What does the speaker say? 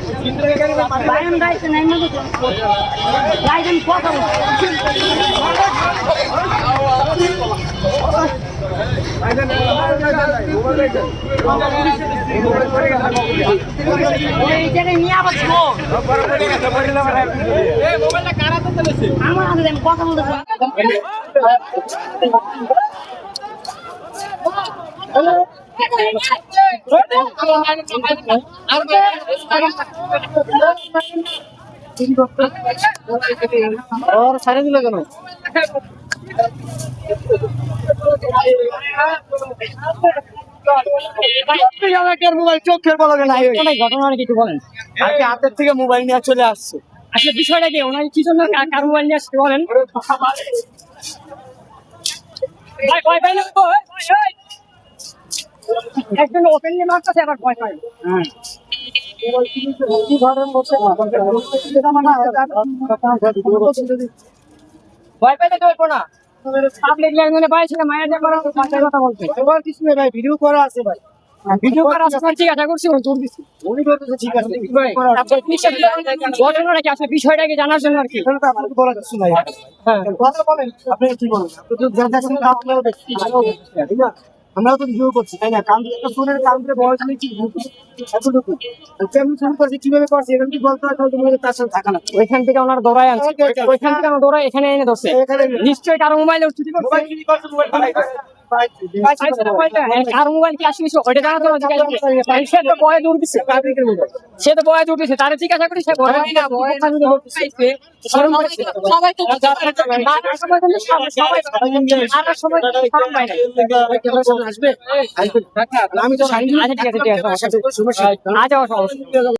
Bayam rice and I'm not rice and pork. এই জায়গায় নিয়ে আবার ছো এই মোবাইলটা কারা তো চলেছে আমার হাতে আমি কথা বলতেছি और सारे दिले কেন ঘটনা কিছু বলেন আজকে হাতের থেকে মোবাইল নিয়ে চলে আসছে আসলে বিষয়টা কি ওনার কি জন্য কার মোবাইল নিয়ে আসতে বলেন ভাই ভয় পাই না একজন ওপেনলি মারতেছে আবার ভয় পাই ভয় পাইতে তো না পাবলিক ল্যান্ডে পাইছিল মায়ের ব্যাপারে কথা বলতে এবার কিছু নেই ভাই ভিডিও করা আছে ভাই ভিডিও করা আছে ঠিক আছে করছি তোর দিছি উনি বলতেছে ঠিক আছে ঘটনাটা কি আসলে বিষয়টাকে জানার জন্য আর কি এখানে তো আপনাকে বলা কিছু নাই হ্যাঁ কথা বলেন আপনি কি বলেন আপনি তো যা দেখছেন আপনারাও দেখছেন ঠিক না আমরাও তো ভিডিও করছি তাই না কান একটা ফোনের কান দিয়ে বয়স নেই কি এতটুকু আমি শুরু করছি কিভাবে করছি এখন কি বলতে হয় তোমার তার সাথে থাকা না ওইখান থেকে ওনার দৌড়ায় আনছে ওইখান থেকে আমার দৌড়ায় এখানে এনে ধরছে নিশ্চয়ই কারো মোবাইলে চুরি করছে মোবাইল চুরি করছে মোবাইল কার মোবাইল কি আসলে ওইটা জানা তো সে তো বয়ে দৌড় দিচ্ছে সে তো বয়ে দৌড় দিচ্ছে তারা জিজ্ঞাসা করি সে বয়ে না বয়ে আমি তো আচ্ছা ঠিক আছে